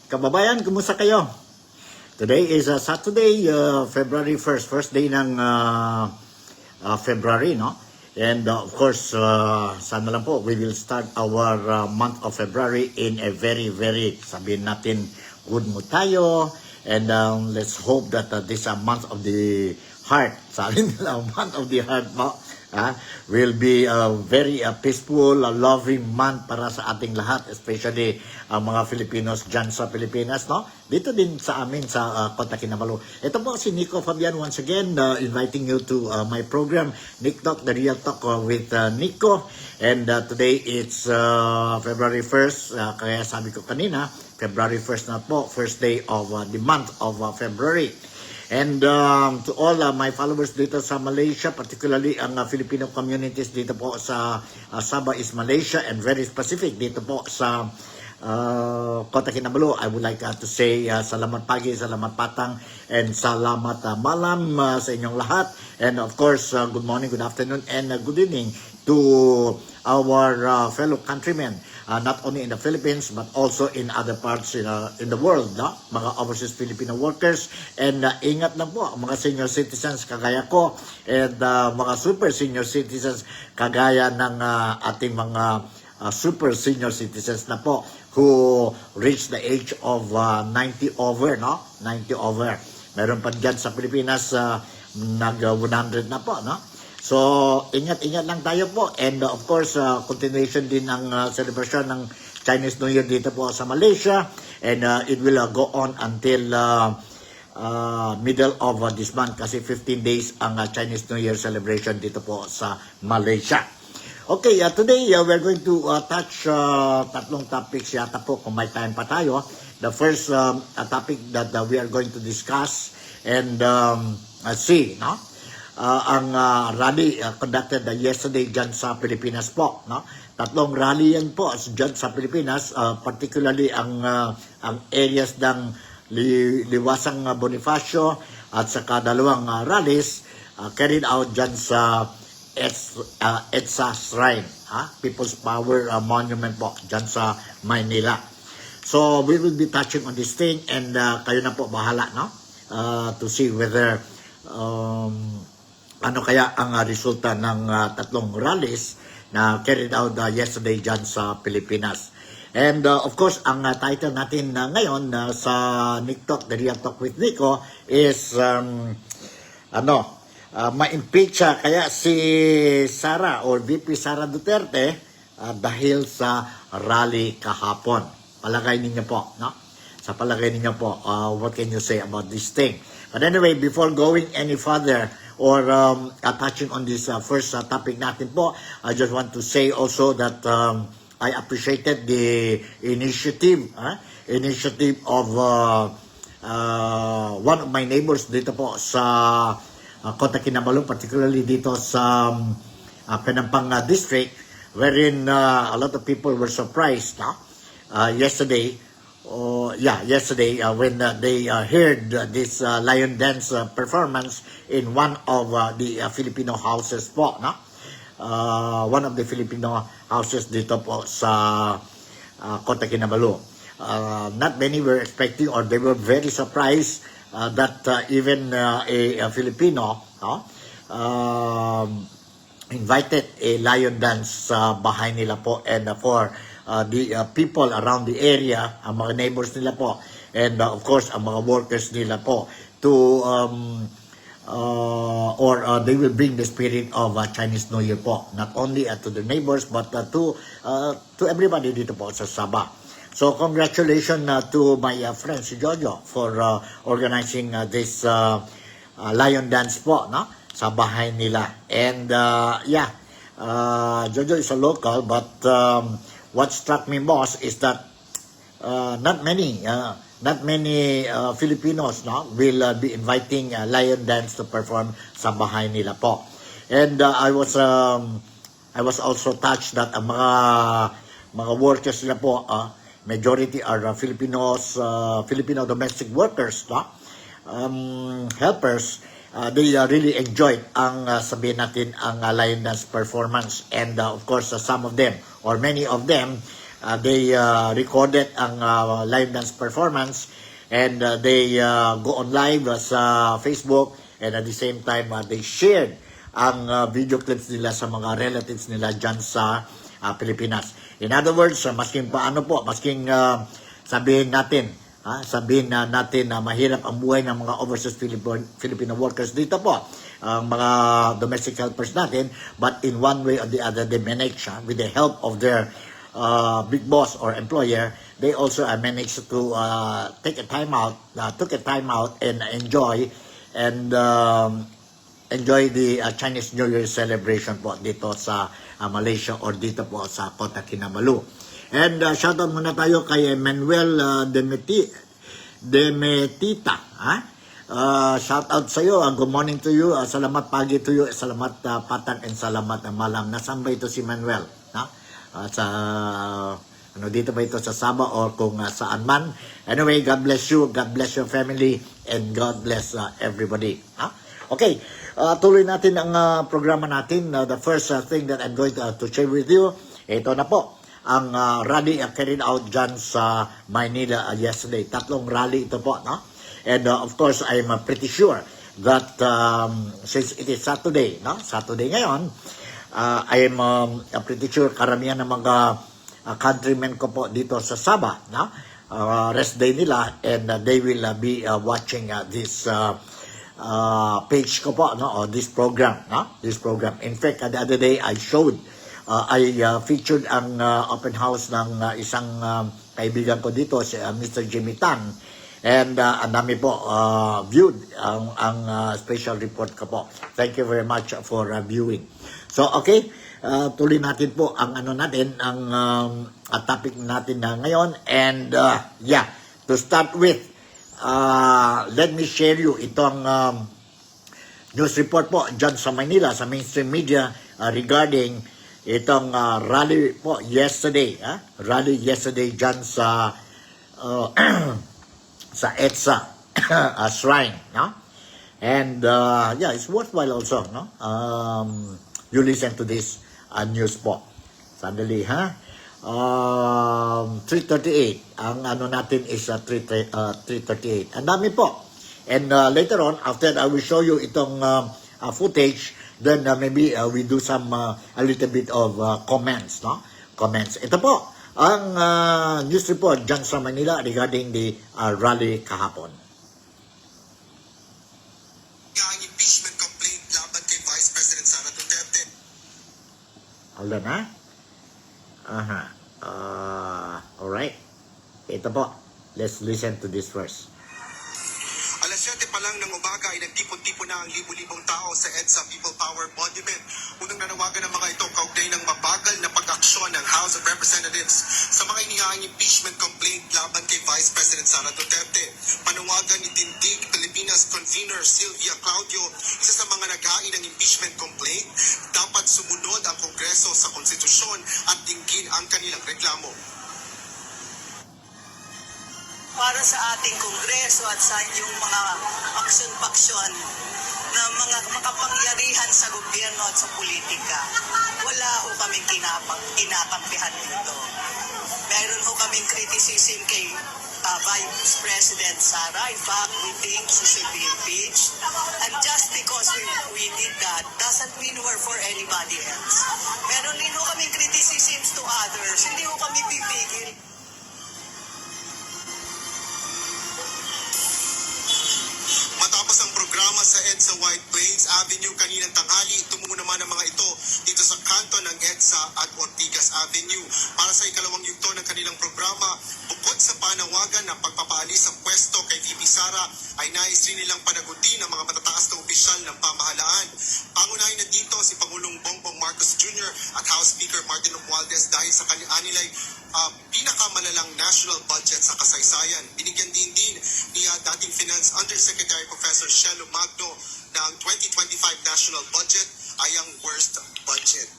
kababayan, kumusta kayo? Today is Saturday, February 1st, first day ng February, no? And of course, sana lang po, we will start our month of February in a very, sabihin natin, good mood tayo. And let's hope that this month of the heart, sabi nila, month of the heart mo, will be a very peaceful, loving month para sa ating lahat, especially ang mga Filipinos dyan sa Pilipinas, no? Dito din sa amin sa Kota Kinabalu. Ito po si Nico Fabian once again, inviting you to my program, Nick Talk, The Real Talk with Nico. And today it's February 1st, kaya sabi ko kanina, February 1st na po, first day of the month of February. And to all my followers dito sa Malaysia, particularly ang Filipino communities dito po sa Sabah is Malaysia, and very specific dito po sa Kota Kinabalu, I would like to say salamat pagi, salamat patang, and salamat malam sa inyong lahat. And of course, good morning, good afternoon, and good evening to our fellow countrymen, not only in the Philippines but also in other parts in the world, no? Mga overseas Filipino workers, and ingat lang po mga senior citizens kagaya ko, and mga super senior citizens kagaya ng ating mga super senior citizens na po who reach the age of 90 over, no? 90 over. Meron pa dyan sa Pilipinas nag 100 na po, no? So, ingat-ingat lang tayo po. And of course, continuation din ng celebration ng Chinese New Year dito po sa Malaysia. And it will go on until middle of this month kasi 15 days ang Chinese New Year celebration dito po sa Malaysia. Okay, today we're going to touch tatlong topics yata po kung may time pa tayo. The first topic that we are going to discuss and see, no? Ang rally conducted yesterday dyan sa Pilipinas po, no? Tatlong rally yan po dyan sa Pilipinas, particularly ang areas ng Liwasang Bonifacio at saka dalawang rallies carried out dyan sa EDSA Shrine, People's Power Monument po dyan sa Maynila. So we will be touching on this thing, and kayo na po bahala, no? To see whether ano kaya ang resulta ng tatlong rallies na carried out yesterday dyan sa Pilipinas. And of course, ang title natin ngayon sa Nick Talk, The Real Talk with Nico is ma-impeach kaya si Sara or VP Sara Duterte dahil sa rally kahapon. Palagay ninyo po, no? Sa palagay ninyo po, what can you say about this thing? But anyway, before going any further or touching on this first topic natin po, I just want to say also that I appreciated the initiative of one of my neighbors dito po sa Kota Kinabalu, particularly dito sa Penampang district, wherein a lot of people were surprised yesterday when they heard this lion dance performance in one of the Filipino houses po, no? One of the Filipino houses dito po sa Kota Kinabalu. Not many were expecting, or they were very surprised that even a Filipino invited a lion dance sa bahay nila po, and for the people around the area, ang mga neighbors nila po, and of course ang mga workers nila po to they will bring the spirit of Chinese New Year po, not only to the neighbors but to everybody dito po sa Sabah. So congratulations to my friend si Jojo for organizing this lion dance po, no? Sa bahay nila. And Jojo is a local, but what struck me most is that not many Filipinos, no, will be inviting lion dance to perform sa bahay nila po. And I was also touched that ang mga workers nila po, majority are Filipinos, Filipino domestic workers, no? Helpers. They really enjoyed ang sabihin natin ang lion dance performance, and of course some of them or many of them they recorded ang live dance performance, and they go on live sa Facebook, and at the same time they shared ang video clips nila sa mga relatives nila dyan sa Pilipinas. In other words, masking paano po, masking sabihin natin na mahirap ang buhay ng mga overseas Filipino workers dito po, ang mga domestic helpers natin, but in one way or the other, they manage with the help of their big boss or employer. They also managed to took a time out and enjoy the Chinese New Year celebration po dito sa Malaysia or dito po sa Kota Kinabalu. And shoutout muna tayo kay Manuel Demetita. Shoutout sa iyo. Good morning to you. Salamat pagi to you. Salamat patang and salamat malam. Nasaan ba ito si Manuel? Dito ba ito sa Sabah or kung saan man? Anyway, God bless you. God bless your family. And God bless everybody. Okay. Tuloy natin ang programa natin. The first thing that I'm going to share with you, ito na po, ang rally carried out dyan sa Maynila yesterday. 3 rally ito po, no? And of course, I'm pretty sure that since it is Saturday, no? Saturday ngayon, I'm pretty sure karamihan ng mga countrymen ko po dito sa Sabah, no? Rest day nila, and they will be watching this page ko po, no? Or this program, no? This program. In fact, the other day, I featured ang open house ng isang kaibigan ko dito, si Mr. Jimmy Tan. And ang dami po viewed ang special report ko po. Thank you very much for viewing. So, okay. Tuloy natin po ang topic natin na ngayon. And to start with, let me share you itong news report po dyan sa Manila, sa mainstream media regarding itong rally po yesterday. Rally yesterday dyan sa sa EDSA shrine, no? And it's worthwhile also, no? You listen to this news po. Sandali, 3:38. Ang natin is 3:38. Ang dami po. And later on, after I will show you itong footage, then maybe we do some a little bit of comments, no? Comments. Ito po ang news report dyan sa Manila regarding the rally kahapon. Ang impeachment complaint laban kay Vice President Sara Duterte. Hold on, alright. Ito po. Let's listen to this first. Alas 7 pa lang ng umaga ay nagtipon-tipon na ang libu-libong tao sa EDSA People Power Monument. Unang nanawagan ng mga ito kaugnay ng mabagal na pag-aksyon ng House of Representatives sa mga inihaang impeachment complaint laban kay Vice President Sara Duterte. Panawagan ni Tindig Pilipinas Convener Sylvia Claudio, isa sa mga naghain ng impeachment complaint, dapat sumunod ang Kongreso sa konstitusyon at dinggin ang kanilang reklamo. Para sa ating Kongreso at sa inyong mga aksyon-paksyon na mga makapangyarihan sa gobyerno at sa politika, wala ho kaming kinakampihan dito. Meron ho kaming criticism kay Vice President Sara. In fact, we think she should be impeached. And just because we did that doesn't mean we're for anybody else. Meron din ho kaming criticisms to others. Hindi ho kami pipigil. Matapos ang programa sa EDSA White Plains Avenue kaninang tanghali, tumungo naman ang mga ito dito sa kanto ng EDSA at Ortigas Avenue. Para sa ikalawang yugto ng kanilang programa, bukod sa panawagan ng pagpapaalis sa pwesto kay VP Sara, ay nais rin nilang panagutin ang mga matataas na opisyal ng pamahalaan. Pangunahin na dito si Pangulong Bongbong Marcos Jr. at House Speaker Martin Romualdez dahil sa kanila'y pinakamalalang national budget sa kasaysayan. Binigyan din ni dating Finance Undersecretary Professor Shelo Magno na ang 2025 national budget ay ang worst budget.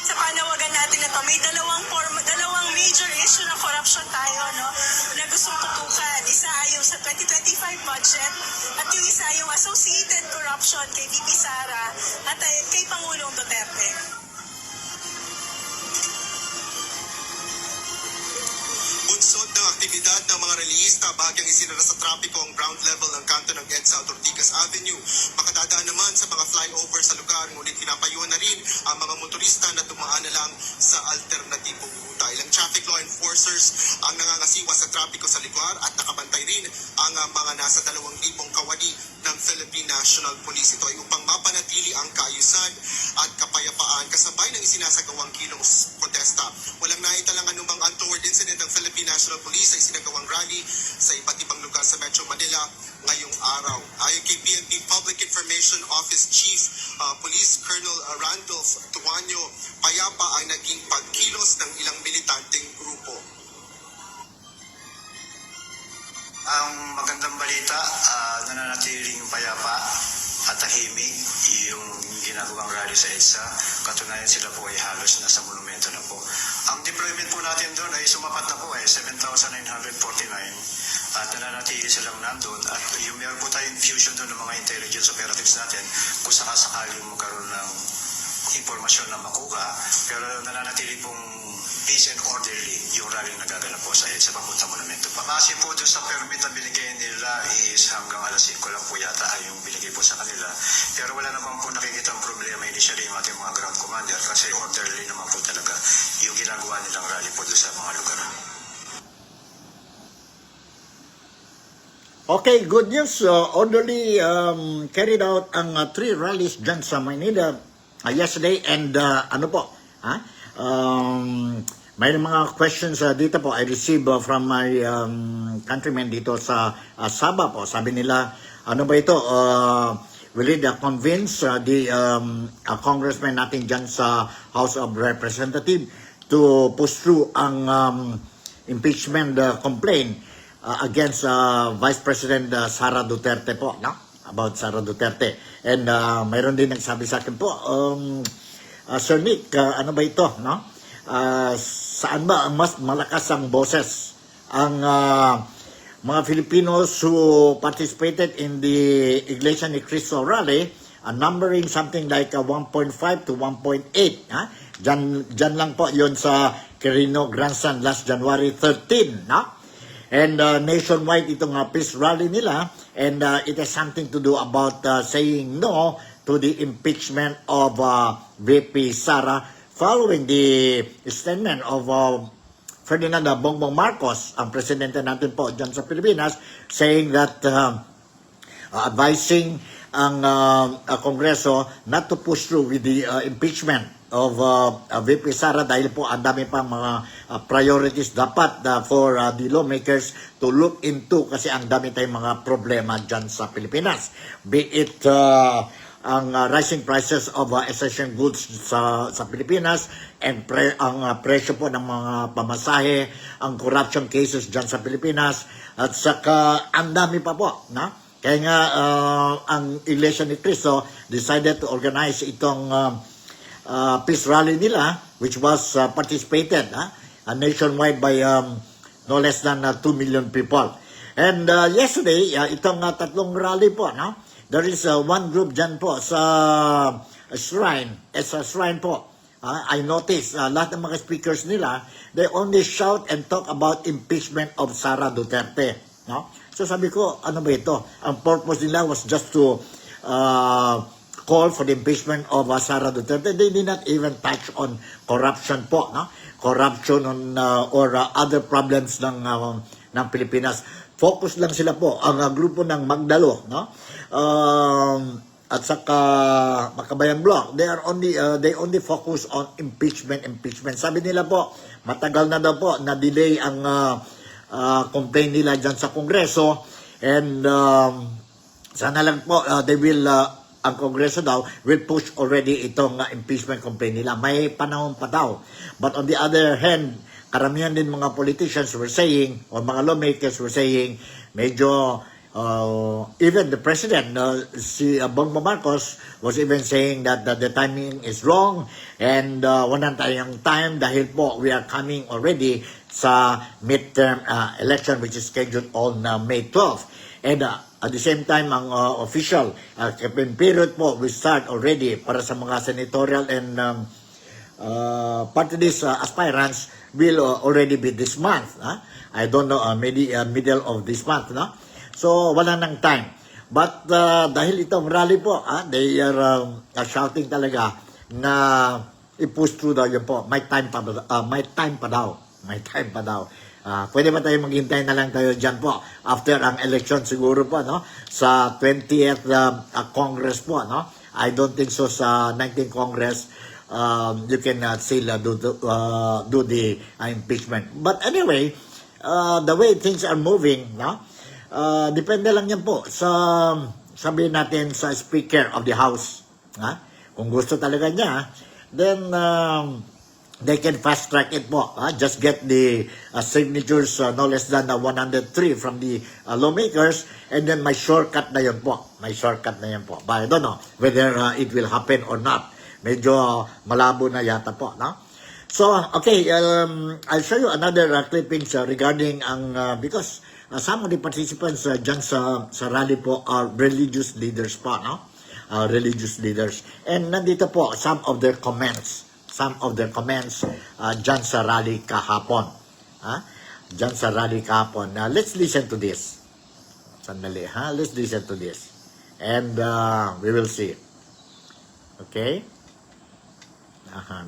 Sa panawagan natin na to, may dalawang major issue ng corruption tayo, no? Na gustong tutukan. Isa ay yung sa 2025 budget at yung isa yung associated corruption kay VP Sara at kay Pangulong Duterte. aktibidad ng mga relihista, bahagyang isinara sa trapiko ang ground level ng kanto ng EDSA at Ortigas Avenue. Makadadaan naman sa mga flyover sa lugar, ngunit pinapayuhan na rin ang mga motorista na dumaan na lang sa alternatibong ruta. Ilang traffic law enforcers ang nangangasiwa sa trapiko sa lugar at nakabantay rin ang mga nasa 2,000 kawani ng Philippine National Police. Ito ay upang mapanatili ang kaayusan at kapayapaan kasabay ng isinasagawang kilos protesta. Walang naitalang anumang untoward incident ng Philippine National Police sa isinagawang rally sa iba't ibang lugar sa Metro Manila ngayong araw. Ayon kay PNP Public Information Office Chief Police Colonel Randolph Tuanyo, payapa ang naging pagkilos ng ilang militanteng grupo. Ang magandang balita, nananatiling payapa at tahimik yung ginagawang rally sa EDSA. Katunayan sila po ay halos nasa monumento na po. Ang deployment po natin doon ay sumapat na po 7,949 at nananatili silang nandun at yung meron po tayong fusion doon ng mga intelligence operatives natin kung sakasakaling magkaroon ng impormasyon na makuha, pero nananatili pong peace and orderly yung rally na gaganap po sa EDSA papunta monumento pa. Base po doon sa permit na binigay nila is hanggang alas 5 lang po yata ay yung binigay po sa kanila. Pero wala naman po nakikita ang problema initially yung ating mga ground commander kasi orderly naman po talaga yung ginagawa nilang rally po doon sa mga lugar. Okay, good news. Orderly carried out ang 3 rallies dyan sa Maynila yesterday and ano po, may mga questions dito po I received from my countrymen dito sa Sabah po. Sabi nila, ano ba ito? Will it convince the congressman natin dyan sa House of Representatives to push through ang impeachment complaint against Vice President Sara Duterte po, no? About Sara Duterte. And mayroon din nagsabi sa akin po, Sir Nick, ano ba ito, no? Saan ba ang mas malakas ang boses? Ang mga Filipinos who participated in the Iglesia ni Cristo rally, numbering something like 1.5 to 1.8. Diyan lang po yon sa Quirino Grandstand last January 13. No? And nationwide itong peace rally nila, and it has something to do about saying no to the impeachment of VP Sara following the statement of Ferdinand Bongbong Marcos, ang presidente natin po dyan sa Pilipinas, saying that advising ang Kongreso not to push through with the impeachment of VP Sara dahil po ang dami pang mga priorities dapat for the lawmakers to look into kasi ang dami tayong mga problema dyan sa Pilipinas. Be it ang rising prices of essential goods sa Pilipinas and ang presyo po ng mga pamasahe, ang corruption cases dyan sa Pilipinas at saka ang dami pa po, no? Kaya nga ang Iglesia ni Cristo decided to organize itong peace rally nila which was participated nationwide by no less than 2 million people. And yesterday, itong tatlong rally po, no? There is one group dyan po sa shrine. It's a shrine po. I noticed lahat ng mga speakers nila, they only shout and talk about impeachment of Sara Duterte. No? So sabi ko, ano ba ito? Ang purpose nila was just to call for the impeachment of Sara Duterte. They did not even touch on corruption po. No? Corruption on, or other problems ng Pilipinas. Focus lang sila po. Ang grupo ng Magdalo, no? At saka Makabayan Bloc, they only focus on impeachment. Sabi nila po, matagal na daw po na delay ang complaint nila dyan sa Kongreso and sana lang po they will ang Kongreso daw will push already itong impeachment complaint nila. May panahon pa daw. But on the other hand, karamihan din mga politicians were saying, or mga lawmakers were saying, medyo even the president, si Bongbong Marcos, was even saying that the timing is wrong and wala tayong time dahil po we are coming already sa midterm election which is scheduled on May 12. And at the same time, ang official campaign period po will start already para sa mga senatorial and party list aspirants will already be this month. I don't know, maybe middle of this month. No? So, wala nang time. But dahil itong rally po, they are shouting talaga na i-push through daw yun po. May time pa daw. Pwede ba tayo maghintay na lang tayo dyan po after ang election siguro po, no? Sa 20th Congress po, no? I don't think so sa 19th Congress you can still do the impeachment. But anyway, the way things are moving, no? Depende lang yan po sa, sabihin natin, sa Speaker of the House. Kung gusto talaga niya, then they can fast track it po. Just get the signatures no less than 103 from the lawmakers, and then may shortcut na yun po. But I don't know whether it will happen or not. Medyo malabo na yata po. No? So, okay, I'll show you another clippings regarding because some of the participants dyan sa rally po are religious leaders po, no? Religious leaders. And nandito po some of their comments dyan sa rally kahapon. Dyan sa rally kahapon. Let's listen to this. Sandali, let's listen to this. And we will see. Okay?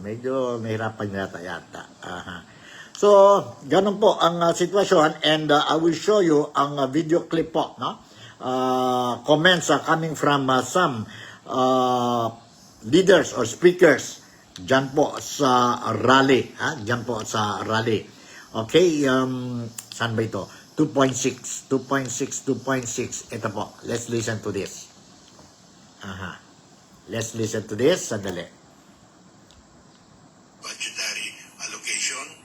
Medyo mahirapan yata. So, ganun po ang sitwasyon, and I will show you ang video clip po, no? Comments coming from some leaders or speakers dyan po sa rally. Dyan po sa rally. Okay, saan ba ito? 2.6. Ito po. Let's listen to this. Let's listen to this. Sandali. Budgetary allocation.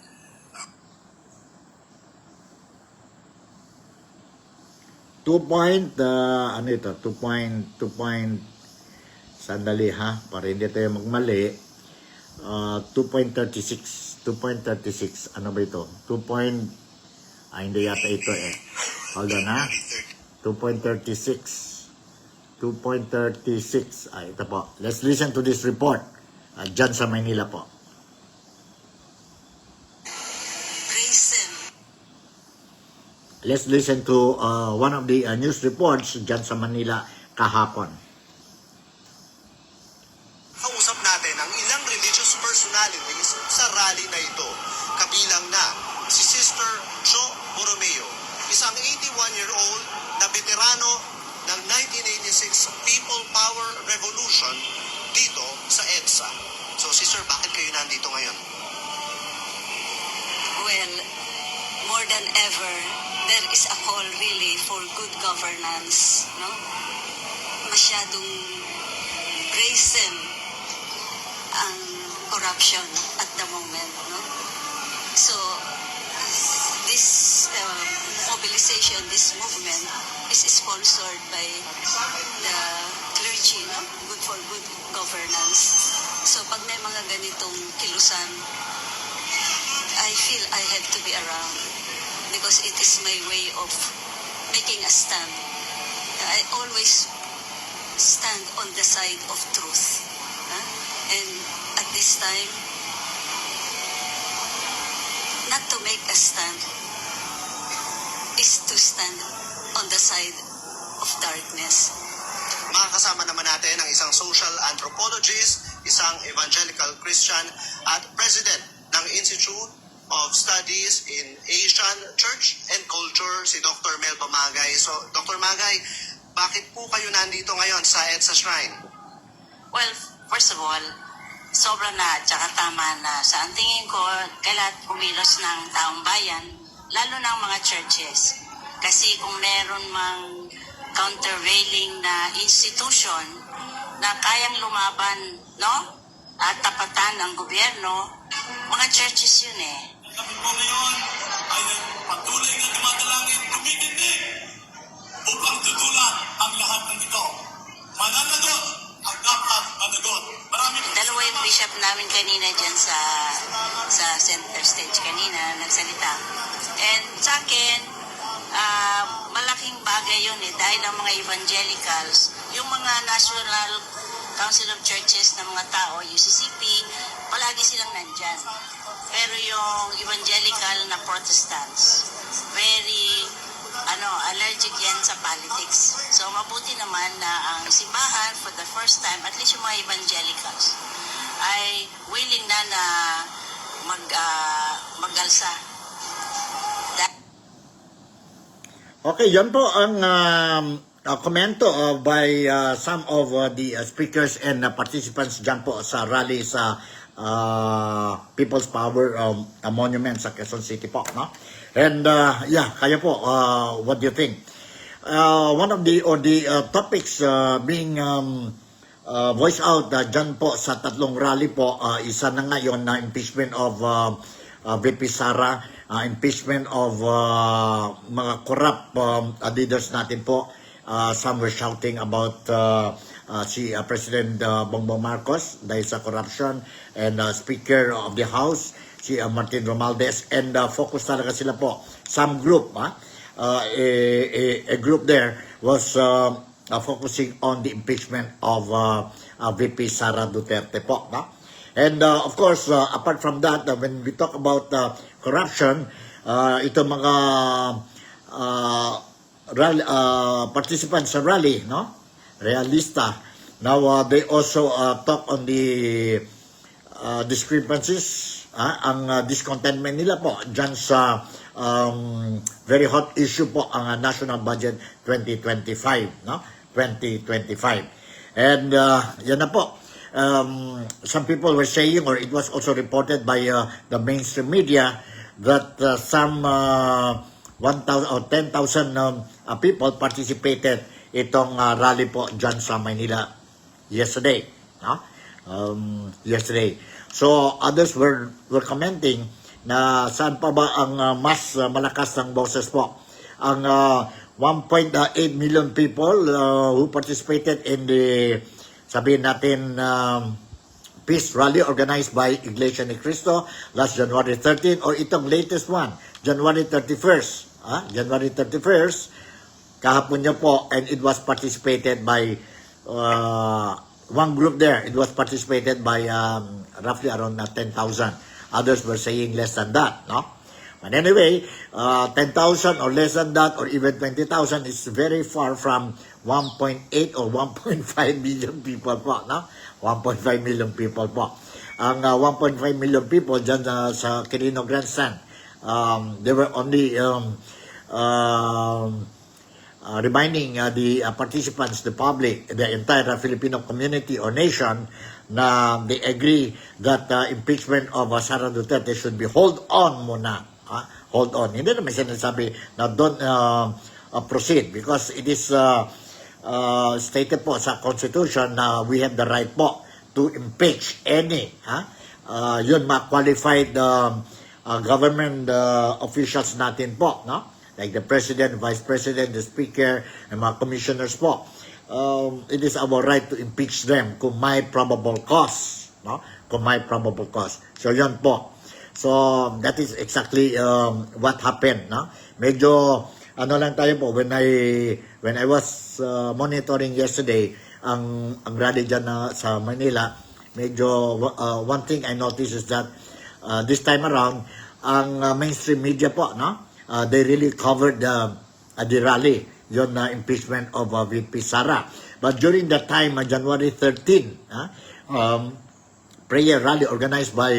Sandali para hindi tayo magmali. 2.36. Ano ba ito? Hindi yata ito Hold on 2.36. Ito po. Let's listen to this report. Dyan sa Maynila po. Let's listen to one of the news reports dyan sa Manila kahapon. Kausap natin ang ilang religious personalities sa rally na ito. Kabilang na si Sister Jo Borromeo, isang 81-year-old na veterano ng 1986 People Power Revolution dito sa EDSA. So Sister, bakit kayo nandito ngayon? Well, more than ever, there is a call really for good governance, no? Masyadong brazen ang corruption at the moment, no? So, this mobilization, this movement is sponsored by the clergy, no? Good for good governance. So, pag may mga ganitong kilusan, I feel I have to be around, because it is my way of making a stand. I always stand on the side of truth. And at this time, not to make a stand is to stand on the side of darkness. Makakasama naman natin ang isang social anthropologist, isang evangelical Christian at president ng Institute of Studies in Asian Church and Culture, si Dr. Melba Magay. So, Dr. Magay, bakit po kayo nandito ngayon sa EDSA Shrine? Well, first of all, sobra na at saka tama na. Sa tingin ko, kailangan pumilos ng taong bayan, lalo ng mga churches. Kasi kung meron mang countervailing na institution na kayang lumaban, no? At tapatan ng gobyerno, mga churches yun Kami po ngayon ay patuloy na dumadalangin, tumitindig upang tutulan ang lahat ng ito. Mananagot ang dapat managot. Dalawa yung bishop namin kanina dyan sa center stage kanina, nagsalita. And sa akin, malaking bagay yun dahil ang mga evangelicals, yung mga national Council of Churches ng mga tao, UCCP, palagi silang nandyan. Pero yung evangelical na Protestants, very allergic yan sa politics. So mabuti naman na ang simbahan for the first time, at least yung mga evangelicals, ay willing na mag-alsa. Okay, yan po ang komento by some of the speakers and participants dyan po sa rally sa People's Power Monument sa Quezon City po, no? And yeah, kaya po, what do you think? One of the topics being voiced out dyan po sa tatlong rally po, isa na ngayon na impeachment of VP Sara, impeachment of mga corrupt leaders natin po. Some were shouting about si President Bongbong Marcos dahil sa corruption, and Speaker of the House, si Martin Romualdez, and focus talaga sila po. Some group, a group there was focusing on the impeachment of VP Sara Duterte po. And of course, apart from that, when we talk about corruption, ito mga participants sa rally, no? Realista. Now, they also talk on the discrepancies, ang discontentment nila po dyan sa very hot issue po, ang National Budget 2025, no? 2025. And yan na po. Some people were saying, or it was also reported by the mainstream media, that some 1,000 or 10,000 people participated itong rally po dyan sa Maynila yesterday. No? Yesterday. So others were commenting na saan pa ba ang mas malakas ng boses po. Ang 1.8 million people who participated in the, sabihin natin, peace rally organized by Iglesia ni Cristo last January 13, or itong latest one, January 31st. January 31st, kahapon niya po, and it was participated by one group there. It was participated by roughly around 10,000. Others were saying less than that, no? But anyway, 10,000 or less than that, or even 20,000 is very far from 1.8 or 1.5 million people po, no? 1.5 million people po. Ang 1.5 million people dyan sa Quirino Grandstand, they were only reminding the participants, the public, the entire Filipino community or nation, na they agree that impeachment of Sara Duterte should be hold on muna. Hold on. Hindi naman sinasabi na don't proceed, because it is stated po sa Constitution na we have the right po to impeach any yun mga qualified government officials natin po, no? Like the President, Vice President, the Speaker, and mga commissioners po. It is our right to impeach them kung may probable cause, no? Kung may probable cause. So yun po. So that is exactly what happened, no? Medyo lang tayo po, when I was monitoring yesterday ang rally dyan sa Manila, medyo one thing I noticed is that this time around, ang mainstream media po, no? They really covered the rally, yun na impeachment of VP Sara. But during that time, January 13, prayer rally organized by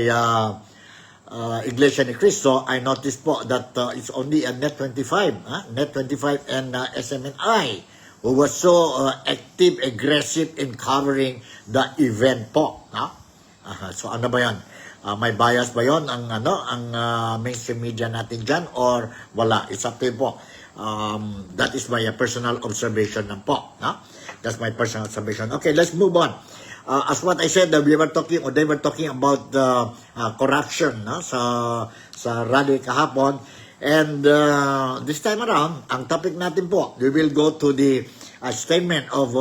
Iglesia ni Cristo, I noticed po that it's only a Net25, Net25 and SMNI who was so active, aggressive in covering the event po. So ano ba yan? May bias ba yon ang mainstream media natin dyan, or wala? It's up to you po. That is my personal observation lang po. That's my personal observation. Okay, let's move on. As what I said, we were talking, or they were talking about corruption sa rally kahapon. And this time around, ang topic natin po, we will go to the statement of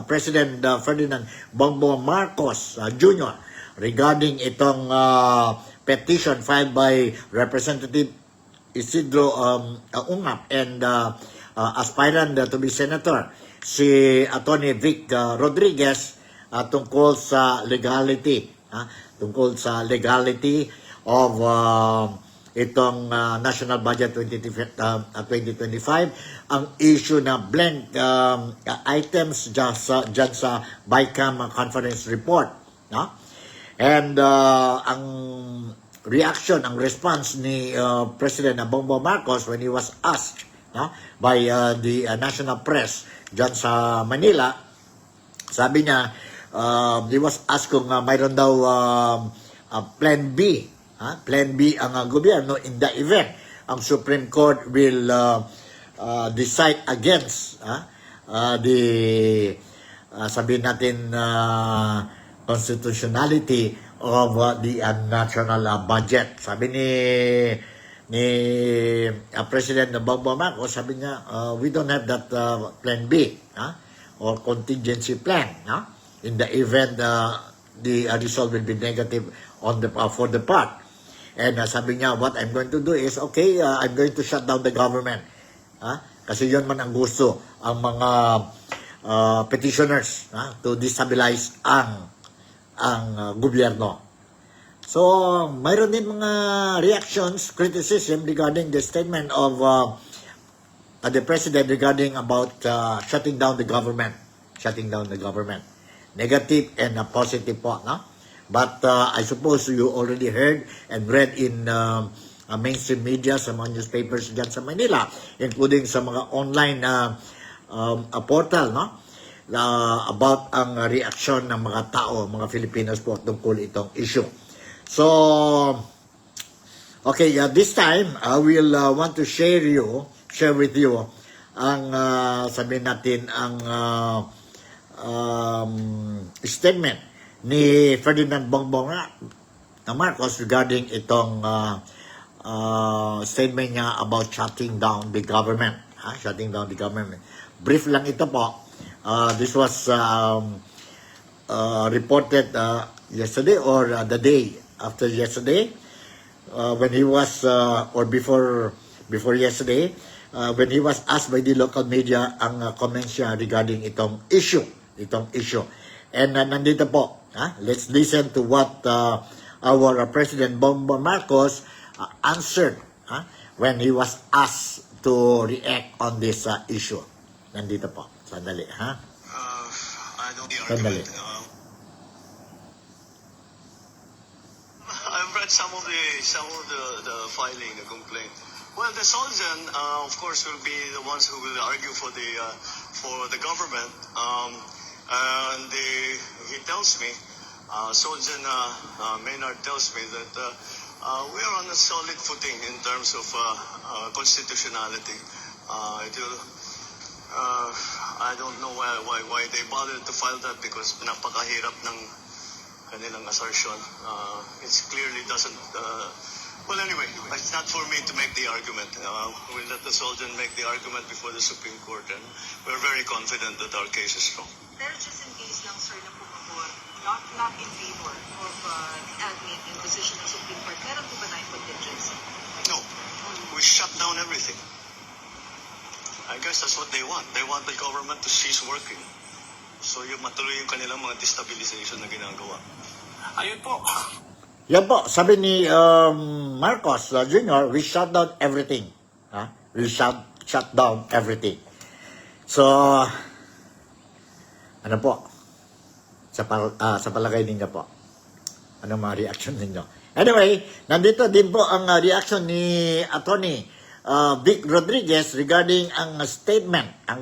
President Ferdinand Bongbong Marcos Jr. regarding itong petition filed by Representative Isidro Ungap and aspirant to be senator, si Attorney Vic Rodriguez, tungkol sa legality, tungkol sa legality of itong National Budget 2025, ang issue na blank items dyan sa BICAM conference report. No? And ang reaction, ang response ni President Bongbong Marcos when he was asked by the national press dyan sa Manila, sabi niya, he was asked kung mayroon daw Plan B. Plan B ang gobyerno in the event ang Supreme Court will decide against the sabihin natin constitutionality of the national budget. Sabi ni President Bongbong Marcos, sabi niya, we don't have that Plan B or contingency plan in the event the result will be negative on the for the part. And sabi niya, what I'm going to do is, okay, I'm going to shut down the government. Kasi yun man ang gusto ang mga petitioners to destabilize ang gobyerno. So, mayroon din mga reactions, criticism regarding the statement of the President regarding about shutting down the government. Shutting down the government. Negative and positive po, no? But I suppose you already heard and read in mainstream media, sa mga newspapers dyan sa Manila, including sa mga online portal, no? About ang reaksyon ng mga tao, mga Filipinos po tungkol itong issue. So, okay, this time I will want to share with you ang sabihin natin ang statement ni Ferdinand Bongbong Marcos regarding itong statement niya about shutting down the government. Shutting down the government. Brief lang ito po. This was reported yesterday or the day after yesterday when he was or before yesterday when he was asked by the local media ang comments niya regarding itong issue. And nandito po, let's listen to what our President Bongbong Marcos answered when he was asked to react on this issue. Nandito po. Sandali, I don't the Sandali. argument. I've read some of the filing, the complaint. Well, the Solzhen, of course, will be the ones who will argue for the government. And he tells me, Solzhen Maynard tells me that we are on a solid footing in terms of constitutionality. I don't know why they bothered to file that because napakahirap ng kanilang assertion. It clearly doesn't. Well, anyway, it's not for me to make the argument. We'll let the Soldier make the argument before the Supreme Court, and we're very confident that our case is strong. Pero just in case lang, sir, na pumapor, not in favor of the admin in decision ng Supreme Court, meron po ba tayong contingency? No, we shut down everything. I guess that's what they want. They want the government to cease working. So yung matuloy yung kanilang mga destabilization na ginagawa. Ayun po. Yan po, sabi ni Marcos Jr., we shut down everything. We shut down everything. So, ano po? Sa palagay ninyo po. Anong mga reaction ninyo? Anyway, nandito din po ang reaction ni Atty. Vic Rodriguez regarding ang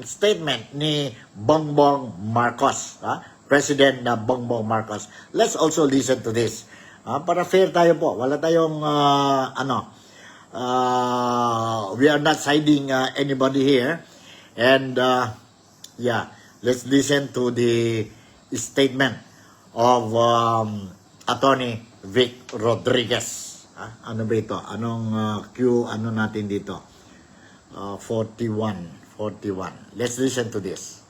statement ni Bongbong Marcos, President Bongbong Marcos. Let's also listen to this. Para fair tayo po. Wala tayong we are not siding anybody here. And let's listen to the statement of Atty. Vic Rodriguez. Ano ba ito? Anong Q, ano natin dito? 41. Let's listen to this.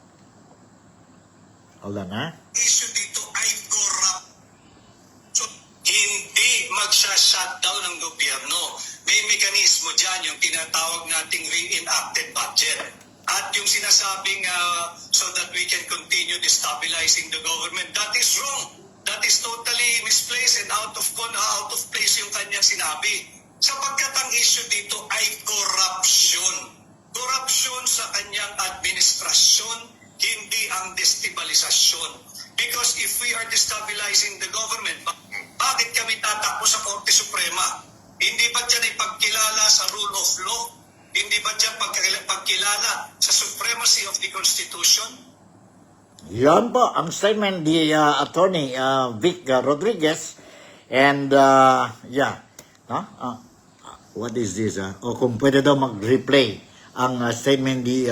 Hold on, Issue dito ay corruption. Hindi magsha-shutdown ng gobyerno. May mekanismo dyan yung tinatawag nating reenacted budget. at yung sinasabing so that we can continue destabilizing the government, that is wrong. That is totally misplaced and out of place yung kanyang sinabi. Sapagkat ang issue dito ay corruption. Corruption sa kanyang administrasyon, hindi ang destabilisasyon. Because if we are destabilizing the government, bakit kami tatakbo sa Korte Suprema? Hindi ba dyan ay pagkilala sa rule of law? Hindi ba dyan pagkilala sa supremacy of the Constitution? Yan po ang statement ni Attorney Vic Rodriguez. And no? What is this? O kung pwede daw mag-replay ang statement ni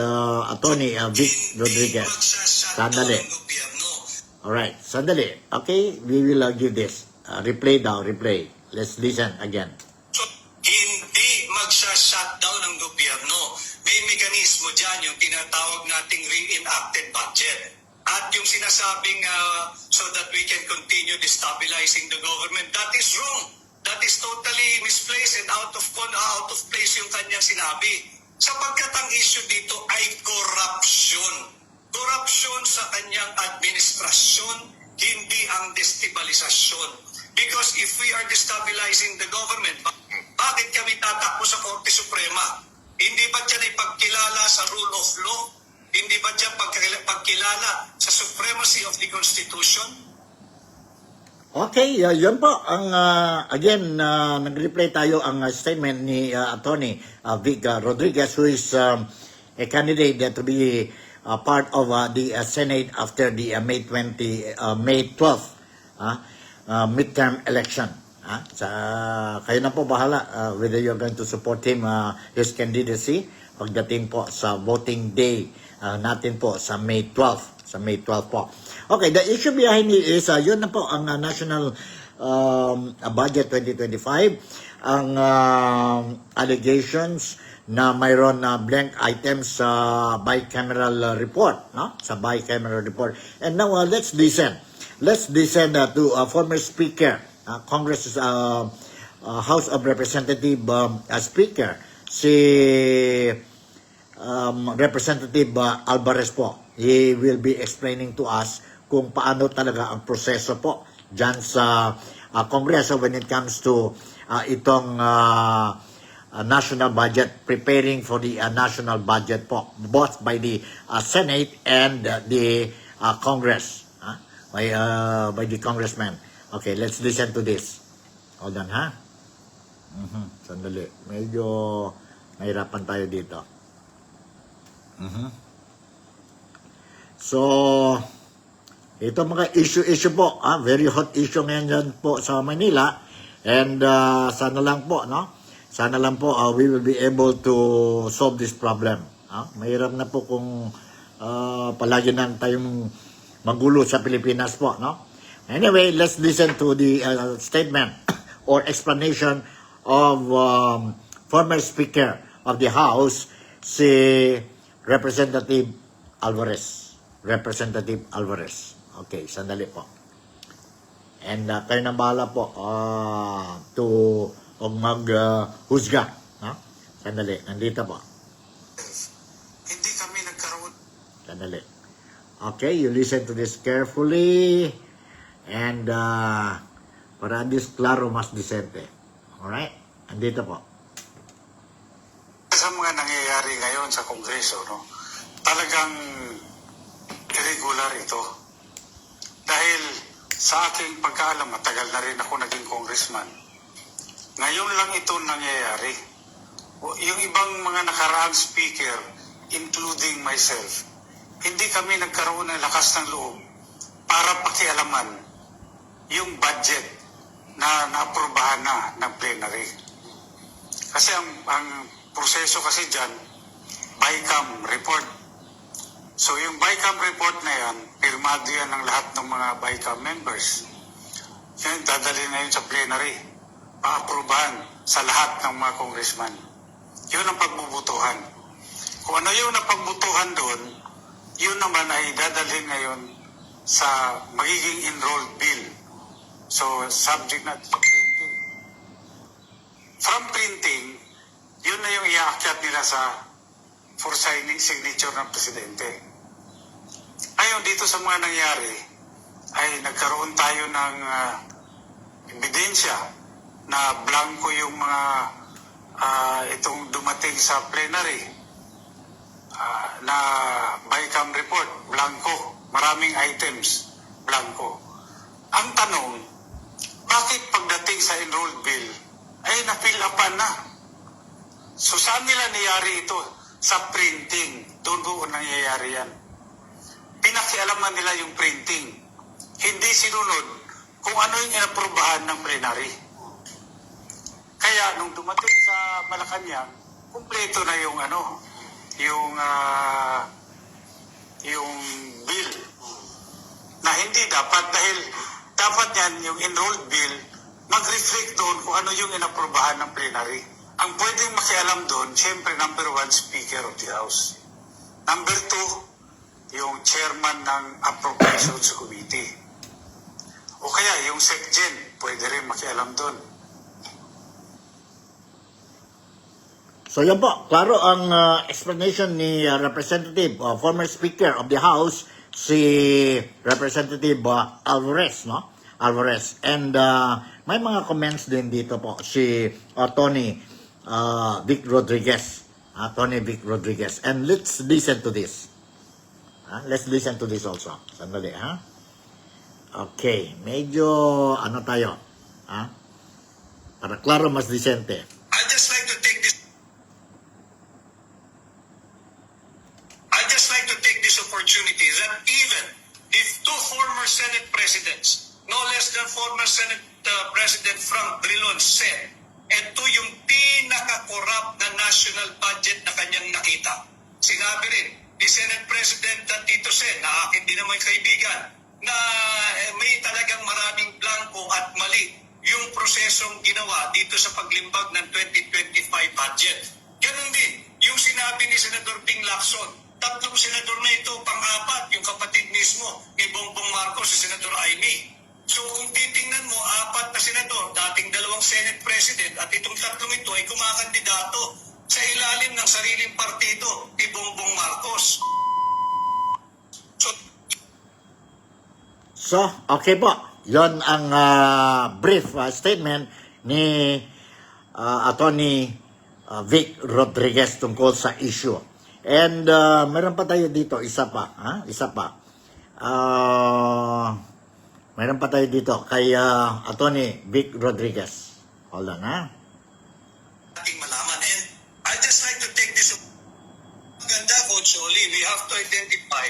Attorney Vic Rodriguez. Sandali. Alright, sandali. Okay, we will give this. Replay daw, replay. Let's listen again. So, hindi magsha-shutdown ng gobyerno. May mekanismo dyan, yung tinatawag nating reenacted budget. At yung sinasabing so that we can continue destabilizing the government, that is wrong. That is totally misplaced and out of place yung kanyang sinabi. Sapagkat ang issue dito ay corruption. Corruption sa kanyang administrasyon, hindi ang destabilisasyon. Because if we are destabilizing the government, bakit kami tatakbo sa Korte Suprema? Hindi ba dyan ay pagkilala sa rule of law? Hindi ba dyan pagkilala sa supremacy of the Constitution? Okay, yun po. Ang, again, nag-replay tayo ang statement ni Attorney Vic Rodriguez, who is a candidate to be part of the Senate after the May 12th midterm election. Kayo na po bahala whether you're going to support him, his candidacy, pagdating po sa voting day natin po sa May 12th. Sa May 12 po. Okay, the issue behind it is, yun na po ang National Budget 2025. Ang allegations na mayroon na blank items sa bicameral report, no? Sa bicameral report. And now, let's listen. Let's listen to former Speaker, Congress, House of Representative Speaker, si Representative Alvarez po. He will be explaining to us kung paano talaga ang proseso po dyan sa Kongreso when it comes to itong national budget, preparing for the national budget po, both by the Senate and the Congress, by the congressman. Okay, let's listen to this. Hold on, ha? Sandali. Medyo nahirapan tayo dito. So, ito mga issue po, very hot issue ngayon dyan po sa Manila. And sana lang po, no? Sana lang po we will be able to solve this problem. Mahirap na po kung palagi na tayong magulo sa Pilipinas po, no? Anyway, let's listen to the statement or explanation of former Speaker of the House, si Representative Alvarez. Representative Alvarez. Okay, sandali po. And kayo na bahala po to mag-husga. Sandali, nandito po. Hindi kami nagkaroon. Sandali. Okay, you listen to this carefully. And para this claro mas disente. Alright? Nandito po. Sa mga nangyayari ngayon sa Kongreso, no, talagang irregular ito. Dahil sa aking pagkaalam, matagal na rin ako naging congressman. Ngayon lang ito nangyayari. Yung ibang mga nakaraang speaker, including myself, hindi kami nagkaroon ng lakas ng loob para pakialaman yung budget na naaprubahan na ng plenary. Kasi ang proseso kasi dyan, BICAM report. So yung BICAM report na yan, pirmado yan ng lahat ng mga BICAM members. Yan, dadali na yun sa plenary, paaprubahan sa lahat ng mga congressman. Yun ang pagbubutuhan. Kung ano yun ang pagbutuhan doon, yun naman ay dadalhin ngayon sa magiging enrolled bill. So subject na sa printing. From printing, yun na yung iaakyat nila sa for signature ng presidente. Ngayon, dito sa mga nangyari, ay nagkaroon tayo ng ebidensya na blanco yung mga itong dumating sa plenary na BICAM report, blanco. Maraming items, blanco. Ang tanong, bakit pagdating sa enrolled bill ay na-fill upan na? So saan nila nangyari ito? Sa printing. Doon po nangyayari yan. Pinakialaman nila yung printing. Hindi sinunod kung ano yung inaprobahan ng plenary. Kaya nung dumating sa Malacanang, kumpleto na yung yung bill na hindi dapat, dahil dapat yan yung enrolled bill mag-reflect doon kung ano yung inaprobahan ng plenary. Ang pwedeng makialam doon, siyempre number 1, Speaker of the House. Number 2, yung chairman ng Appropriations Committee. O kaya yung SecGen, pwede rin makialam doon. So yan po, klaro ang explanation ni Representative, former Speaker of the House, si Representative Alvarez, no? Alvarez. And may mga comments din dito po, si Tony Vic Rodriguez. Tony Vic Rodriguez. And let's listen to this. Let's listen to this also. Sandali, ha? Okay, medyo ano tayo? Para klaro mas disente. I'd just like to take this opportunity that even if two former Senate presidents, no less than former Senate President Frank Drilon said, ito yung pinaka-corrupt na national budget na kanyang nakita. Sinabi rin ni Senate President Tito Sen, na akin din naman kaibigan, na may talagang maraming blanco at mali yung prosesong ginawa dito sa paglimbag ng 2025 budget. Ganun din yung sinabi ni Senador Ping Lacson. Tatlong senador na ito, pang-apat, yung kapatid mismo ni Bongbong Marcos, si Senador Amy. So kung titingnan mo, 4 na senador, dating 2 Senate President, at itong tatlong ito ay kumakandidato sa ilalim ng sariling partido ni Bongbong Marcos. So, okay po. Yon ang brief statement ni Attorney Vic Rodriguez tungkol sa issue. And meron pa tayo dito, isa pa. Meron pa tayo dito kay Attorney Vic Rodriguez. Hold on, ha? Ating malaman. And I'd just like to take this maganda, Coach Oli, we have to identify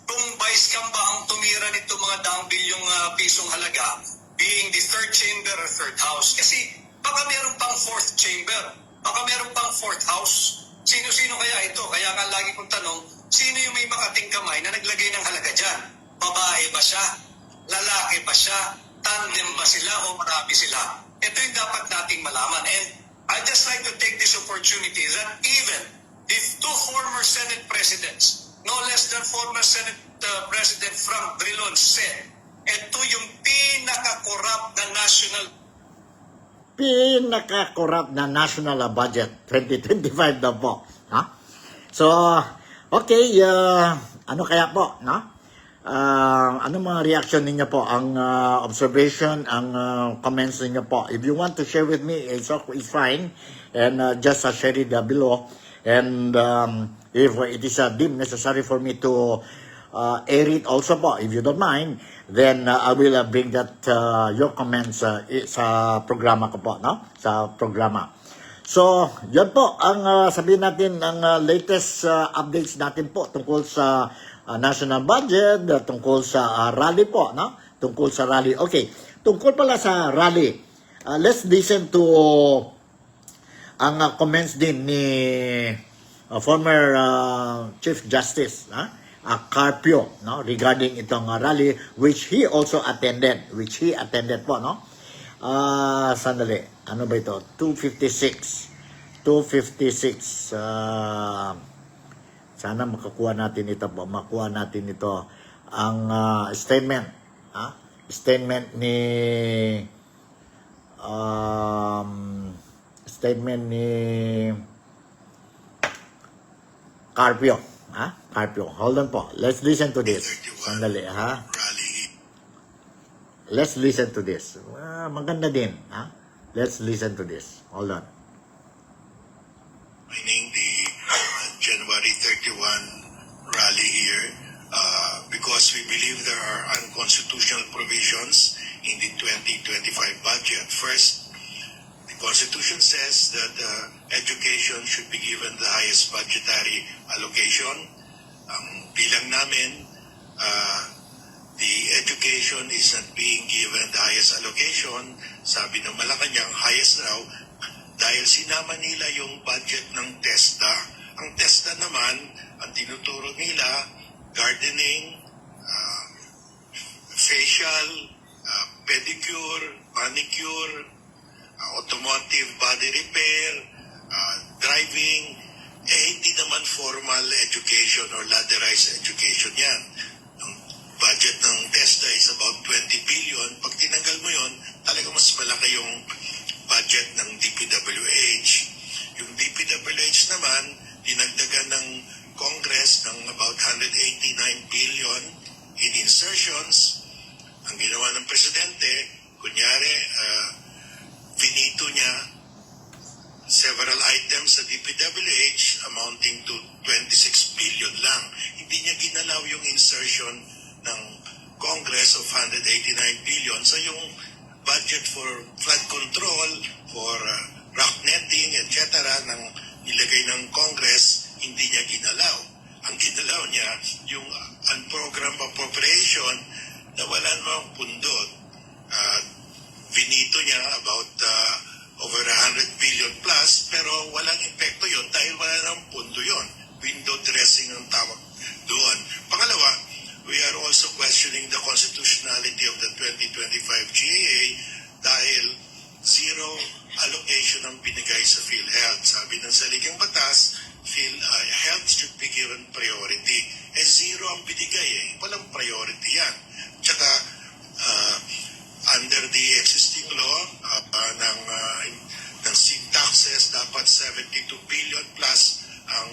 kung vice cam ba ang tumira nito mga daang bilyong pisong halaga, being the third chamber or third house. Kasi baka meron pang fourth chamber, baka meron pang fourth house. Sino-sino kaya ito? Kaya nga lagi kong tanong, sino yung may makating kamay na naglagay ng halaga dyan? Babae ba siya? Lalaki ba siya? Tandem ba sila o marami sila? Ito yung dapat nating malaman. And I'd just like to take this opportunity that even if two former Senate presidents, no less than former Senate President Frank Drilon said, ito yung pinaka-corrupt na national budget 2025 daw po. So, okay, ano kaya po, no? Ano mga reaction ninyo po, ang observation, ang comments ninyo po. If you want to share with me, it's fine. And just share it below. And if it is deemed necessary for me to air it also po, if you don't mind, then I will bring that your comments sa programa ko po, no? Sa programa. So, yun po ang sabihin natin, ang latest updates natin po tungkol sa national budget, tungkol sa rally po, no? Tungkol sa rally. Okay, tungkol pala sa rally. Let's listen to ang comments din ni former Chief Justice Carpio, no, regarding itong rally which he also attended, po, no. Sandali, ano ba ito? 256 sana makuha natin ito po, ang statement ni Carpio. Carpio. Hold on po. Let's listen to this. 31 Sandali, rally. Let's listen to this. Maganda din, Let's listen to this. Hold on. Meaning the January 31 rally here because we believe there are unconstitutional provisions in the 2025 budget. First, the Constitution says that education should be given the highest budgetary allocation. Ang bilang namin, the education is not being given the highest allocation. Sabi ng Malacanang, highest raw, dahil sinama nila yung budget ng TESDA. Ang TESDA naman, ang tinuturo nila, gardening, facial, pedicure, manicure, automotive body repair, driving, hindi naman formal education or ladderized education yan. Ang budget ng TESDA is about 20 billion. Pag tinanggal mo yon, talaga mas malaki yung budget ng DPWH. Yung DPWH naman, dinagdagan ng Congress ng about 189 billion in insertions. Ang ginawa ng Presidente, kunyari, finito niya several items sa DPWH amounting to 26 billion lang. Hindi niya ginalaw yung insertion ng Congress of 189 billion. So yung budget for flood control, for rock netting, etc. ng nilagay ng Congress, hindi niya ginalaw. Ang ginalaw niya, yung unprogrammed appropriation na wala namang pundot. Finito niya about over 100 billion plus, pero walang epekto yon dahil wala namang pundo yon. Window dressing ang tawag doon. Pangalawa, we are also questioning the constitutionality of the 2025 GAA dahil zero allocation ang binigay sa PhilHealth. Sabi ng saligang batas, health should be given priority. Zero ang binigay Walang priority yan. Tsaka, under the existing law ng SIG taxes, dapat 72 billion plus ang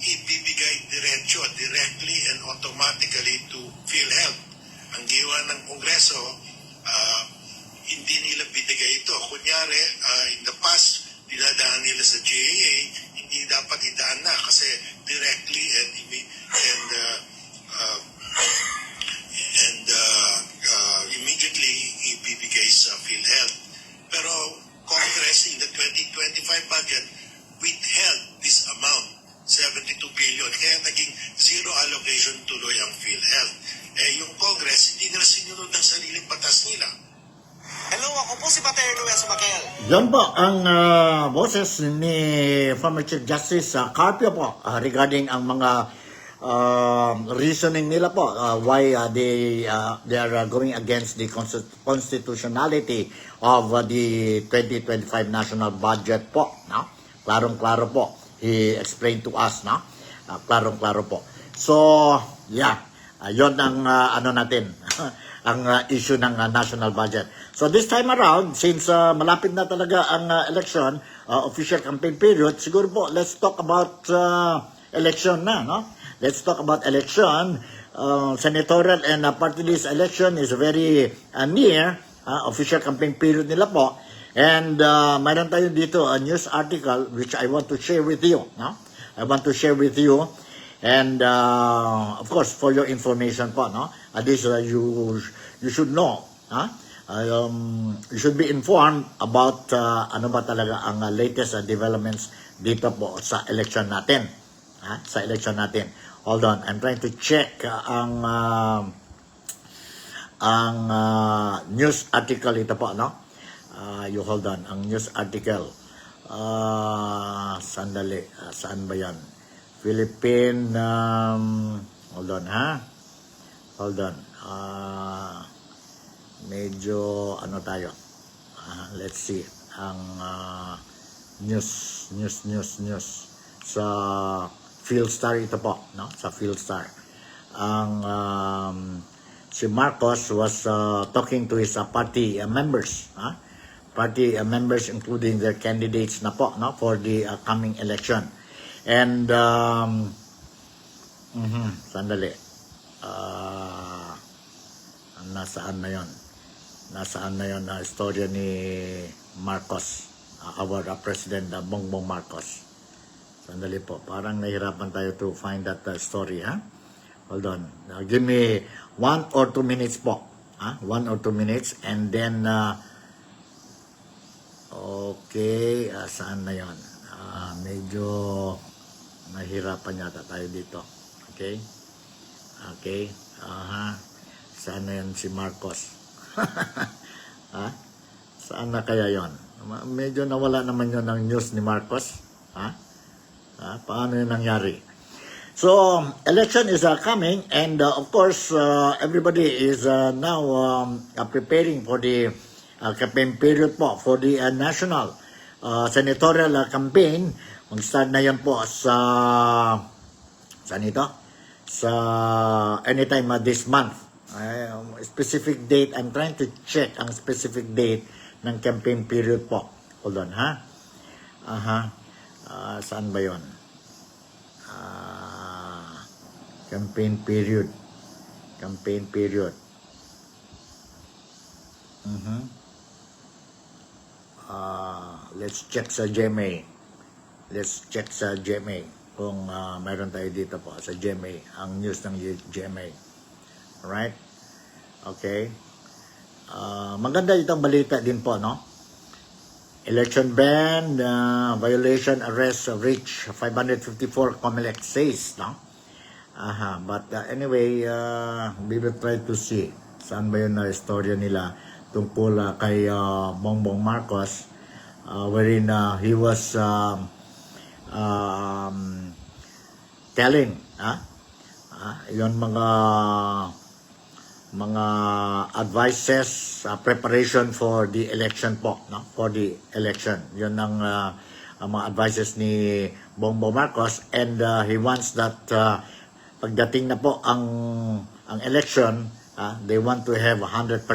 ibibigay directly and automatically to PhilHealth. Ang giwa ng Kongreso, hindi nila binigay ito. Kunyari, in the past, dinadaan nila sa GAA, hindi dapat idaan na kasi directly and immediately ibibigay sa PhilHealth. Pero Congress in the 2025 budget withheld this amount, 72 billion. Kaya naging zero allocation tuloy ang PhilHealth. Yung Congress, hindi nila sinunod ng sariling batas nila. Hello, ako po si Pater Luis Maquel. Yan po ang boses ni former Chief Justice Carpio po regarding ang mga reasoning nila po why they are going against the constitutionality of the 2025 national budget po. No? Klarong-klaro po. He explained to us. No? Klarong-klaro po. So, yeah. Yon ang ano natin. ang issue ng national budget. So this time around, since malapit na talaga ang election, official campaign period, siguro po, let's talk about election na, no? Let's talk about election. Senatorial and party list election is very near, official campaign period nila po. And mayroon tayo dito a news article which I want to share with you, no? I want to share with you. And of course, for your information po, no? At least you should know, you should be informed about ano ba talaga ang latest developments dito po sa election natin. Sa election natin. Hold on, I'm trying to check ang news article ito po, no? You hold on, ang news article. Sandali, saan ba yan? Philippine, hold on, hold on. Medyo, ano tayo? Let's see. Ang news. Sa PhilStar ito po, no? Sa PhilStar. Ang, si Marcos was talking to his party members, party members including their candidates na po, no? For the coming election. And Sandali. Nasaan na yon? Nasaan na yon na istorya ni Marcos, our President Bongbong Marcos. Sandali po, parang nahirapan tayo to find that story, ha? Hold on. Give me 1 or 2 minutes po. 1 or 2 minutes, and then okay, saan na yon? Medyo nahirapan yata tayo dito. Okay? Okay. Saan na yan si Marcos? Saan na kaya yon? Medyo nawala naman yon ng news ni Marcos. Paano yun nangyari? So, election is coming, and of course, everybody is now preparing for the campaign period po, for the national senatorial campaign. Mag-start na yan po sa anytime this month. Specific date, I'm trying to check ang specific date ng campaign period po. Hold on, ha? Saan ba yun? Campaign period. Campaign period. Let's check sa GMA. Let's check sa GMA kung mayroon tayo dito po sa GMA, ang news ng GMA. Alright? Okay. Maganda itong balita din po, no? Election ban, violation, arrest, reach 554, COMELEC says, no? But anyway, we will try to see saan ba yun na istorya nila tungkol kay Bongbong Marcos, wherein he was telling, yun mga advices, preparation for the election po, no? For the election. Yun ang mga advices ni Bongbong Marcos, and he wants that pagdating na po ang election, they want to have 100%.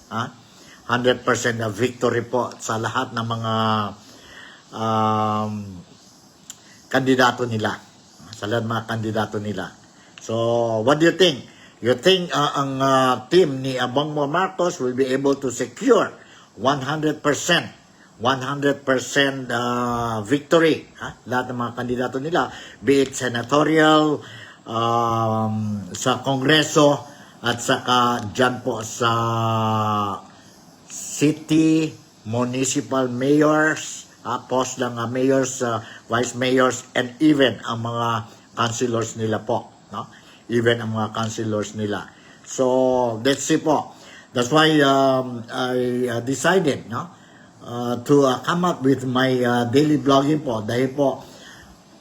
100% na victory po sa lahat ng mga kandidato nila. Sa lahat ng mga kandidato nila. So, what do you think? You think ang team ni Bongbong Marcos will be able to secure 100% victory? Lahat ng mga kandidato nila, be it senatorial, sa Kongreso, at saka dyan po sa city, municipal mayors, post ng mayors, vice mayors, and even ang mga councilors nila po, no? Even ang mga councilors nila. So, let's see po. That's why I decided, no, to come up with my daily blogging po, dahil po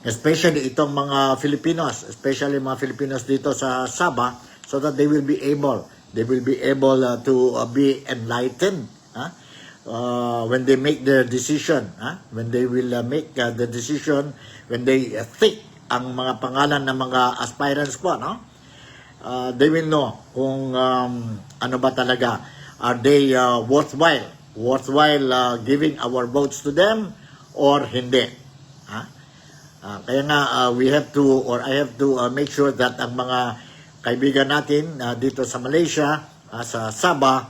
especially itong mga Filipinos, especially mga Filipinos dito sa Sabah, so that they will be able to be enlightened when they make their decision, when they will make the decision, when they think ang mga pangalan ng mga aspirants po, no? They will know kung ano ba talaga, are they worthwhile giving our votes to them or hindi. Kaya nga I have to make sure that ang mga kaibigan natin dito sa Malaysia, sa Sabah,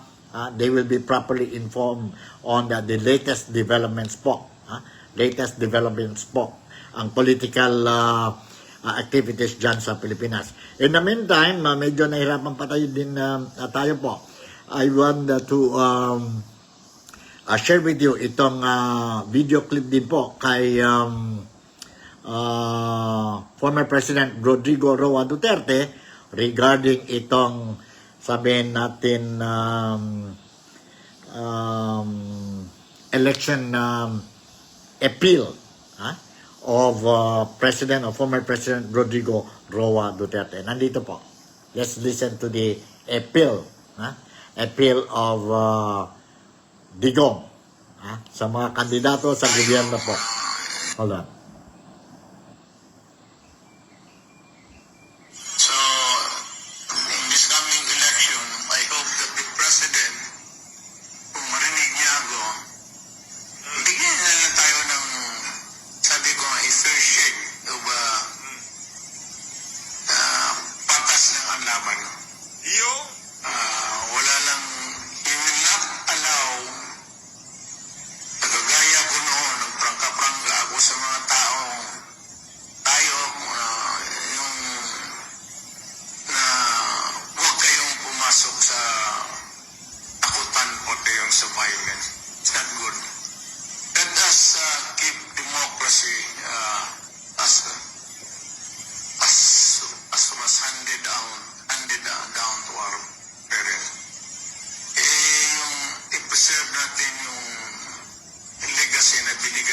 they will be properly informed on the latest developments po. Latest developments po. Ang political activities dyan sa Pilipinas. In the meantime, medyo nahirapan pa tayo din tayo po. I want to share with you itong video clip din po kay former President Rodrigo Roa Duterte regarding itong, sabihin natin, election appeal of former President Rodrigo Roa Duterte. Nandito po. Let's listen to the appeal of Digong sa mga kandidato sa gobyerno po. Hold on.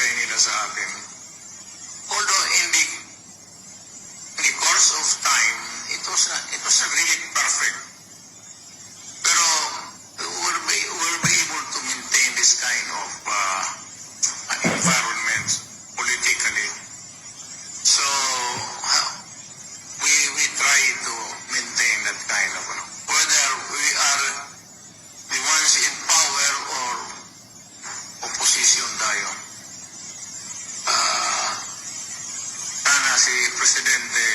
ibinigay nila sa atin. Although in the course of time, it was not really perfect. Pero we'll be able to maintain this kind of environment politically. So we try to maintain that kind of whether we are the ones in power or opposition tayo. Sana si Presidente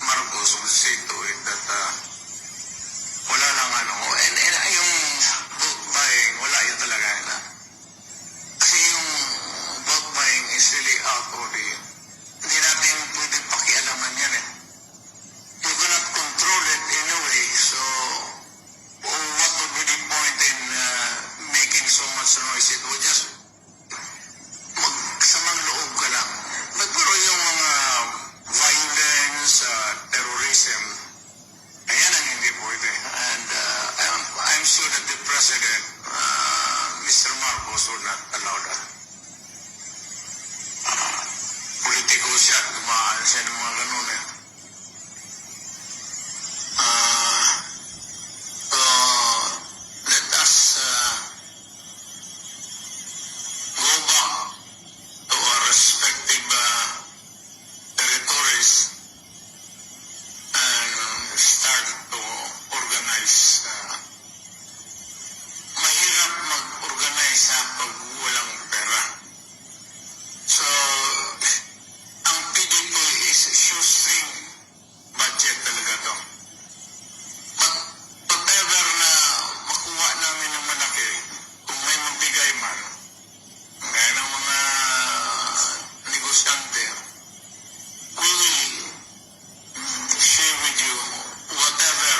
Marcos will see to it that wala lang and yung vote buying, wala yun talaga na. Kasi yung vote buying is really out of the, hindi natin pwedeng pakialaman yan eh. You cannot control it in a way, so what would be the point in making so much noise? It would just magsamang loob ka lang. Pero yung mga violence, terrorism, ayan ang hindi pwede. And I'm sure that the President, Mr. Marcos, will not allow that. Politiko siya, dumaan siya ng mga ganun eh. So, let us go back to our respective territories and start to organize. Mahirap mag-organize pag walang pera. So, ang PDP is shoestring budget talaga to. But whatever na makuha namin ng malaki, kung may magbigay man, gaya ng mga negosyante, we will share with you whatever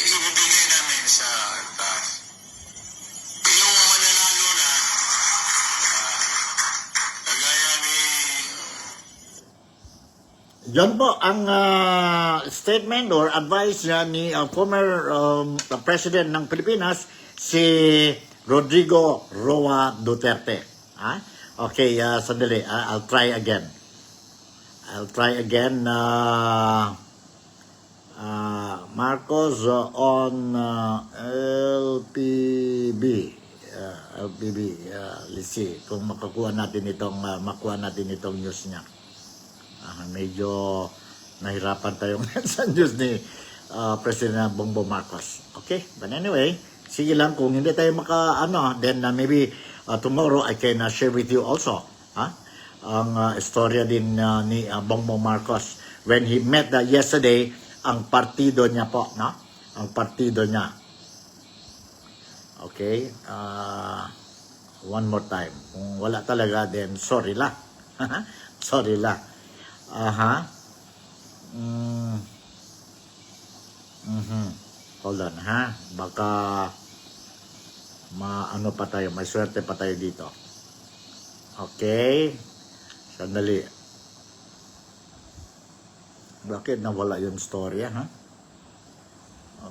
ibibigay namin sa taas. Yung mananalo na, kagaya ni Yan po ang statement or advice ni former President ng Pilipinas, si Rodrigo Roa Duterte. Okay, sandali. I'll try again. Marcos on LPB. Let's see kung makuha natin itong news niya. Medyo nahirapan tayong sa news ni President Bongbong Marcos. Okay, but anyway, sige lang, kung hindi tayo then maybe tomorrow I can share with you also ang istorya din ni Bongbong Marcos when he met yesterday ang partido niya po, no? Ang partido niya. Okay, one more time. Kung wala talaga, then sorry la. Sorry la. Hold on, baka maano pa tayo, may swerte pa tayo dito. Okay, sandali. Bakit nawala yung storya,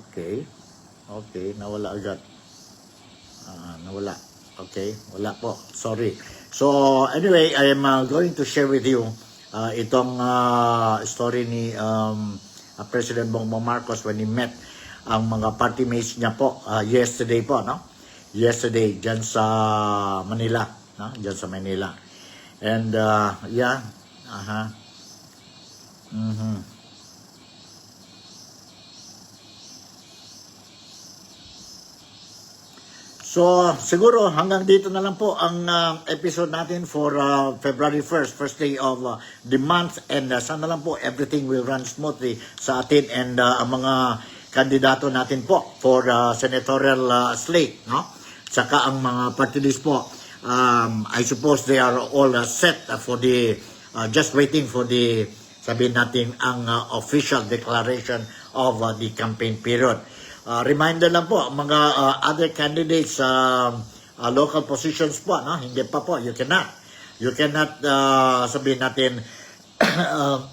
Okay, nawala agad. Nawala. Okay, wala po. Sorry. So, anyway, I am going to share with you itong story ni President Bongbong Marcos when he met ang mga party mates niya po yesterday po, no? Yesterday, dyan sa Manila, no? Dyan sa Manila. And, yeah, So, siguro hanggang dito na lang po ang episode natin for February 1st, first day of the month. And sana lang po everything will run smoothly sa atin and ang mga kandidato natin po for senatorial slate, no? Saka ang mga party list po, I suppose they are all set for the, just waiting for the, sabihin natin, ang official declaration of the campaign period. Reminder lang po, mga other candidates local positions po, no? Hindi pa po, you cannot sabihin natin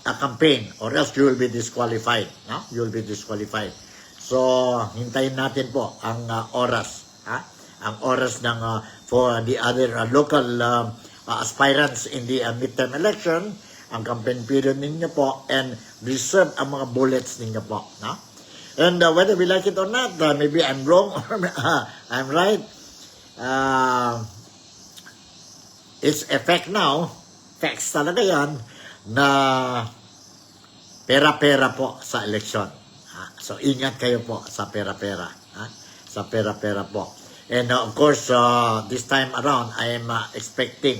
a campaign or else you will be disqualified, no? You will be disqualified. So, hintayin natin po ang oras, ang oras ng for the other local aspirants in the midterm election, ang campaign period ninyo po, and reserve ang mga bullets ninyo po. No? And whether we like it or not, maybe I'm wrong or I'm right. It's a fact now, facts talaga yan, na pera-pera po sa eleksyon. So, ingat kayo po sa pera-pera. Sa pera-pera po. And of course, this time around, I am expecting,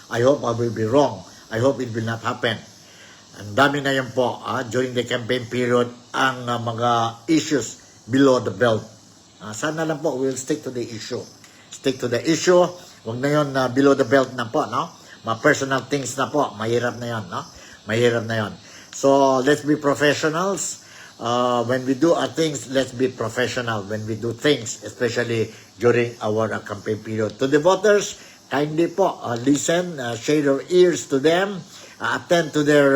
I hope I will be wrong. I hope it will not happen. Ang dami na yan po, during the campaign period, ang mga issues below the belt. Sana lang po, we'll stick to the issue. Stick to the issue. Huwag na yun below the belt na po, no? Mga personal things na po. Mahirap na yun, no? Mahirap na yun. So, let's be professionals. When we do our things, let's be professional. When we do things, especially during our campaign period. To the voters, kindly po, listen, share your ears to them, attend to their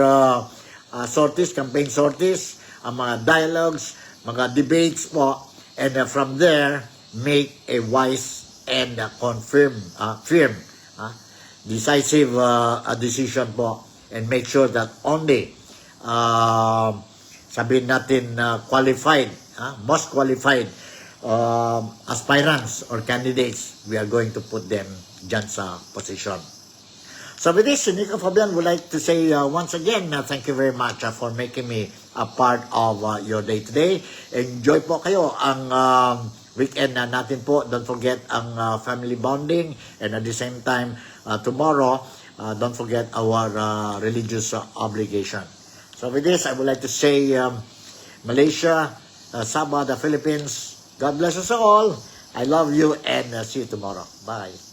sorties, campaign sorties, mga dialogues, mga debates po, and from there, make a wise and firm, decisive decision po, and make sure that only sabihin natin qualified, most qualified aspirants or candidates, we are going to put them dyan sa position. So with this, Nico Fabian would like to say once again, thank you very much for making me a part of your day today. Enjoy po kayo ang weekend natin po. Don't forget ang family bonding, and at the same time, tomorrow, don't forget our religious obligation. So with this, I would like to say Malaysia, Sabah, the Philippines, God bless us all. I love you, and see you tomorrow. Bye.